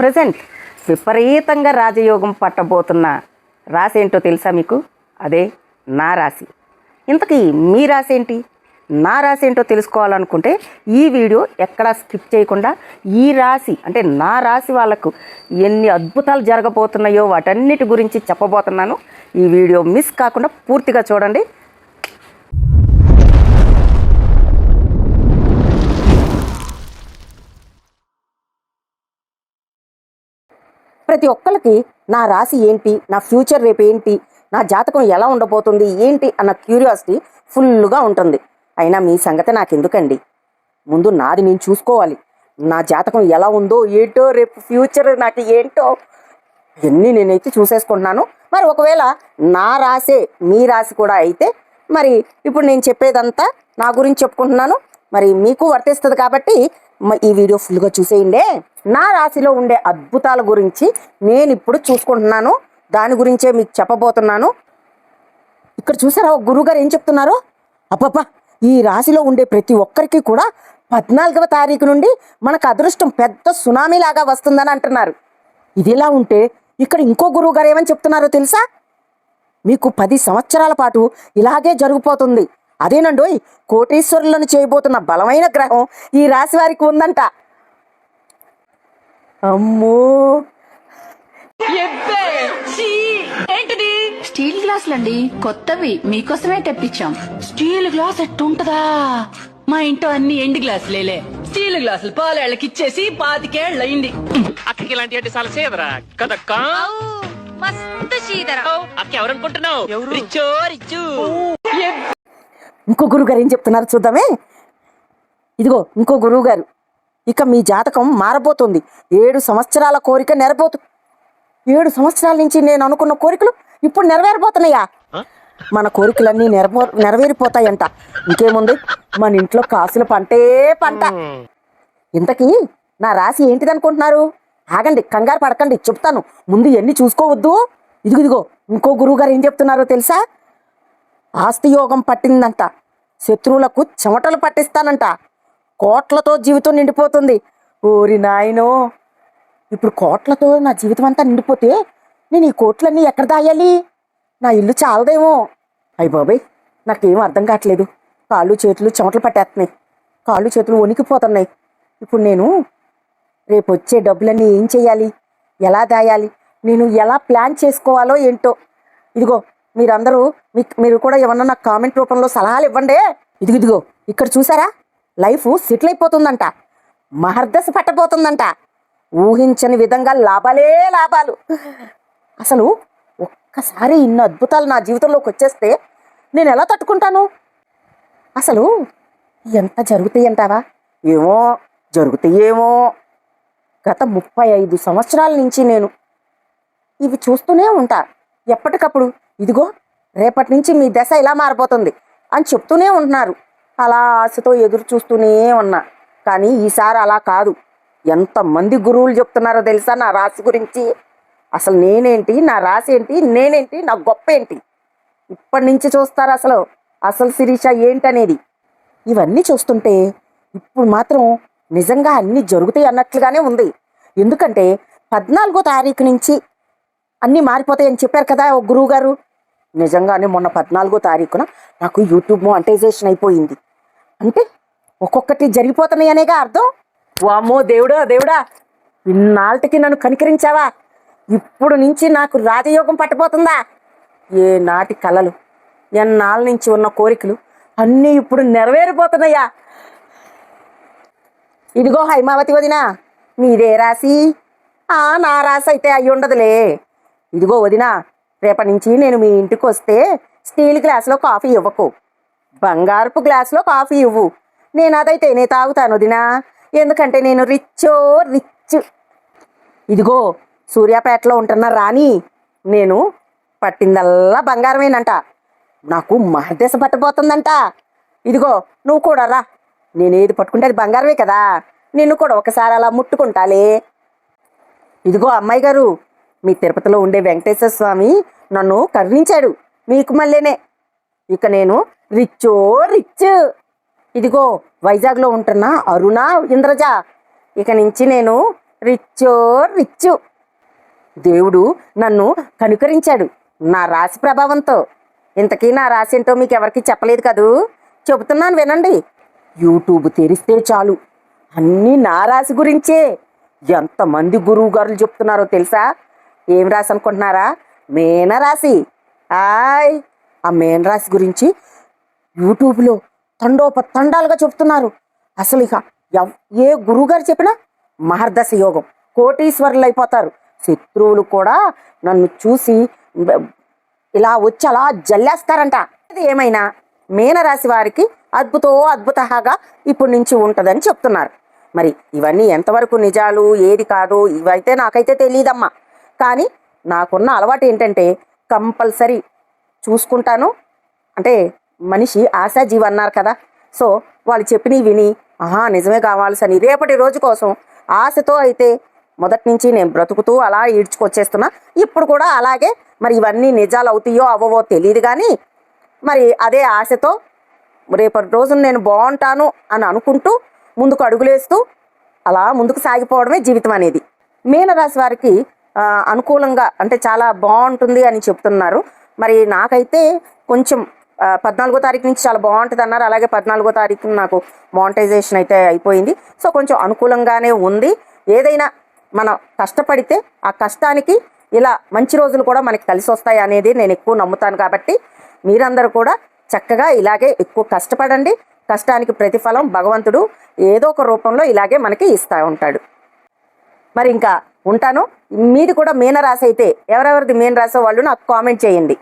Present విపరీతంగా రాజయోగం పట్టబోతున్న రాశి ఏంటో తెలుసా మీకు? అదే నా రాశి. ఇంతకీ మీ రాశి ఏంటి? నా రాశి ఏంటో తెలుసుకోవాలనుకుంటే ఈ వీడియో ఎక్కడా స్కిప్ చేయకుండా ఈ రాశి అంటే నా రాశి వాళ్ళకు ఎన్ని అద్భుతాలు జరగబోతున్నాయో వాటన్నిటి గురించి చెప్పబోతున్నాను. ఈ వీడియో మిస్ కాకుండా పూర్తిగా చూడండి. ప్రతి ఒక్కరికి నా రాశి ఏంటి, నా ఫ్యూచర్ రేపు ఏంటి, నా జాతకం ఎలా ఉండబోతుంది ఏంటి అన్న క్యూరియాసిటీ ఫుల్గా ఉంటుంది. అయినా మీ సంగతి నాకెందుకండి, ముందు నాది నేను చూసుకోవాలి. నా జాతకం ఎలా ఉందో ఏంటో, రేపు ఫ్యూచర్ నాకు ఏంటో ఇవన్నీ నేనైతే చూసేసుకుంటున్నాను. మరి ఒకవేళ నా రాసే మీ రాశి కూడా అయితే మరి ఇప్పుడు నేను చెప్పేదంతా నా గురించి చెప్పుకుంటున్నాను, మరి మీకు వర్తిస్తుంది కాబట్టి ఈ వీడియో ఫుల్గా చూసేయండి. నా రాశిలో ఉండే అద్భుతాల గురించి నేను ఇప్పుడు చూసుకుంటున్నాను, దాని గురించే మీకు చెప్పబోతున్నాను. ఇక్కడ చూసారా గురువుగారు ఏం చెప్తున్నారో? అబ్బబ్బా, ఈ రాశిలో ఉండే ప్రతి ఒక్కరికి కూడా 14వ తారీఖు నుండి మనకు అదృష్టం పెద్ద సునామీలాగా వస్తుందని అంటున్నారు. ఇదిలా ఉంటే ఇక్కడ ఇంకో గురువు గారు ఏమని చెప్తున్నారో తెలుసా? మీకు 10 సంవత్సరాల పాటు ఇలాగే జరిగిపోతుంది. అదేనండోయ్, కోటీశ్వరులను చేయబోతున్న బలమైన గ్రహం ఈ రాశి వారికి ఉందంట. అమ్మో, ఏంటిది? స్టీల్ గ్లాసులండి, కొత్తవి, మీకోసమే తెప్పించాం. Steel glass ఎట్టుంటదా? మా ఇంట్లో అన్ని ఎండి గ్లాసులేలే. స్టీల్ గ్లాసులు పాలేళ్ళకి ఇచ్చేసి 25 ఏళ్ళు అయింది. అక్కకి ఇలాంటి అంటే చాలా సేదరా కదక్క. మస్తు చీదరా. అక్క ఎవరనుకుంటున్నావు? రిచ్చో రిచ్చు. ఇంకో గురువు గారు ఏం చెప్తున్నారు చూద్దామే. ఇదిగో ఇంకో గురువు గారు, ఇక మీ జాతకం మారబోతుంది. 7 సంవత్సరాల కోరిక నెరపోతుంది. 7 సంవత్సరాల నుంచి నేను అనుకున్న కోరికలు ఇప్పుడు నెరవేరబోతున్నాయా? మన కోరికలన్నీ నెరవేరిపోతాయంట. ఇంకేముంది, మన ఇంట్లో కాసుల పంటే పంట. ఇంతకీ నా రాశి ఏంటిది అనుకుంటున్నారు? ఆగండి, కంగారు పడకండి, చెప్తాను. ముందు ఎన్ని చూసుకోవద్దు. ఇదిగో ఇంకో గురువు గారు ఏం చెప్తున్నారో తెలుసా? ఆస్తి యోగం పట్టిందంట. శత్రువులకు చెమటలు పట్టిస్తానంట. కోట్లతో జీవితం నిండిపోతుంది. ఓరి నాయనో, ఇప్పుడు కోట్లతో నా జీవితం అంతా నిండిపోతే నేను ఈ కోట్లన్నీ ఎక్కడ దాయాలి? నా ఇల్లు చాలదేమో. అయ్య బాబాయ్, నాకేం అర్థం కావట్లేదు. కాళ్ళు చేతులు చెమటలు పట్టేస్తున్నాయి, కాళ్ళు చేతులు వణికిపోతున్నాయి. ఇప్పుడు నేను రేపు వచ్చే డబ్బులన్నీ ఏం చేయాలి, ఎలా దాయాలి, నేను ఎలా ప్లాన్ చేసుకోవాలో ఏంటో. ఇదిగో మీరందరూ మీరు కూడా ఏమన్నా నాకు కామెంట్ రూపంలో సలహాలు ఇవ్వండి. ఇదిగో ఇక్కడ చూసారా, లైఫ్ సెటిల్ అయిపోతుందంట, మహర్దశ పట్టబోతుందంట. ఊహించని విధంగా లాభాలే లాభాలు. అసలు ఒక్కసారి ఇన్ని అద్భుతాలు నా జీవితంలోకి వచ్చేస్తే నేను ఎలా తట్టుకుంటాను? అసలు ఎంత జరుగుతాయి అంటావా? ఏమో జరుగుతాయేమో. గత 35 సంవత్సరాల నుంచి నేను ఇవి చూస్తూనే ఉంటా ఎప్పటికప్పుడు. ఇదిగో రేపటి నుంచి మీ దశ ఇలా మారిపోతుంది అని చెప్తూనే ఉంటున్నారు. అలా ఆశతో ఎదురు చూస్తూనే ఉన్నా. కానీ ఈసారి అలా కాదు. ఎంతమంది గురువులు చెప్తున్నారో తెలుసా నా రాశి గురించి? అసలు నేనేంటి, నా రాశి ఏంటి, నేనేంటి, నా గొప్ప ఏంటి ఇప్పటి నుంచి చూస్తారు. అసలు శిరీష ఏంటనేది. ఇవన్నీ చూస్తుంటే ఇప్పుడు మాత్రం నిజంగా అన్నీ జరుగుతాయి అన్నట్లుగానే ఉంది. ఎందుకంటే 14వ తారీఖు నుంచి అన్నీ మారిపోతాయని చెప్పారు కదా ఓ గురువు గారు. నిజంగానే మొన్న 14వ తారీఖున నాకు యూట్యూబ్ మానిటైజేషన్ అయిపోయింది. అంటే ఒక్కొక్కటి జరిగిపోతున్నాయి అనేగా అర్థం. వామ్మో దేవుడా, ఇన్నాళ్ళకి నన్ను కనికరించావా? ఇప్పుడు నుంచి నాకు రాజయోగం పట్టబోతుందా? ఏ నాటి కలలు, ఎన్నాళ్ళ నుంచి ఉన్న కోరికలు అన్నీ ఇప్పుడు నెరవేరిపోతున్నాయా? ఇదిగో హైమావతి వదినా, నీదే రాశి? నా రాశి అయితే అయ్యి ఉండదులే. ఇదిగో వదినా, రేపటి నుంచి నేను మీ ఇంటికి వస్తే స్టీల్ గ్లాసులో కాఫీ ఇవ్వకు, బంగారపు గ్లాసులో కాఫీ ఇవ్వు. నేను అదైతేనే తాగుతాను వదినా, ఎందుకంటే నేను రిచ్. ఇదిగో సూర్యాపేటలో ఉంటున్న రాణి, నేను పట్టిందల్లా బంగారమేనంట. నాకు మహర్దశ పట్టబోతుందంట. ఇదిగో నువ్వు కూడా రా, నేనేది పట్టుకుంటే అది బంగారమే కదా, నిన్ను కూడా ఒకసారి అలా ముట్టుకుంటాలే. ఇదిగో అమ్మాయి గారు, మీ తిరుపతిలో ఉండే వెంకటేశ్వర స్వామి నన్ను కరుణించాడు మీకు మళ్ళీనే. ఇక నేను రిచ్. ఇదిగో వైజాగ్లో ఉంటున్న అరుణ, ఇంద్రజ, ఇక నుంచి నేను రిచ్చో రిచ్చు. దేవుడు నన్ను కనుకరించాడు నా రాశి ప్రభావంతో. ఇంతకీ నా రాశి ఏంటో మీకు ఎవరికి చెప్పలేదు కదూ, చెబుతున్నాను వినండి. యూట్యూబ్ తెరిస్తే చాలు అన్నీ నా రాశి గురించే. ఎంతమంది గురువు గారులు చెప్తున్నారో తెలుసా? ఏం రాశి అనుకుంటున్నారా? మీనరాశి. ఆ మీనరాశి గురించి యూట్యూబ్లో తండోపతండాలుగా చెప్తున్నారు. అసలు ఇక ఏ గురువుగారు చెప్పినా మహర్దశ యోగం, కోటీశ్వరులు అయిపోతారు. శత్రువులు కూడా నన్ను చూసి ఇలా వచ్చి అలా జల్లేస్తారంట. ఇది ఏమైనా మీనరాశి వారికి అద్భుతహాగా ఇప్పటి నుంచి ఉంటుందని చెప్తున్నారు. మరి ఇవన్నీ ఎంతవరకు నిజాలు ఏది కాదు ఇవైతే నాకైతే తెలియదమ్మా. కానీ నాకున్న అలవాటు ఏంటంటే కంపల్సరీ చూసుకుంటాను. అంటే మనిషి ఆశాజీవి అన్నారు కదా, సో వాళ్ళు చెప్పినవి విని నిజమే కావాల్సని రేపటి రోజు కోసం ఆశతో అయితే మొదటి నుంచి నేను బ్రతుకుతూ అలా ఈడ్చుకొచ్చేస్తున్నా. ఇప్పుడు కూడా అలాగే. మరి ఇవన్నీ నిజాలు అవుతాయో అవ్వవో తెలియదు, కానీ మరి అదే ఆశతో రేపటి రోజున నేను బాగుంటాను అని అనుకుంటూ ముందుకు అడుగులేస్తూ అలా ముందుకు సాగిపోవడమే జీవితం అనేది. మీనరాశి వారికి అనుకూలంగా అంటే చాలా బాగుంటుంది అని చెప్తున్నారు. మరి నాకైతే కొంచెం 14వ తారీఖు నుంచి చాలా బాగుంటుంది అన్నారు. అలాగే 14వ తారీఖున నాకు మానిటైజేషన్ అయితే అయిపోయింది. సో కొంచెం అనుకూలంగానే ఉంది. ఏదైనా మనం కష్టపడితే ఆ కష్టానికి ఇలా మంచి రోజులు కూడా మనకి కలిసి వస్తాయి అనేది నేను ఎక్కువ నమ్ముతాను. కాబట్టి మీరందరూ కూడా చక్కగా ఇలాగే ఎక్కువ కష్టపడండి. కష్టానికి ప్రతిఫలం భగవంతుడు ఏదో ఒక రూపంలో ఇలాగే మనకి ఇస్తూ ఉంటాడు. మరి ఇంకా ఉంటాను. మీది కూడా మీనరాశి అయితే ఎవరెవరిది మీనరాశో వాళ్ళు నాకు కామెంట్ చేయండి.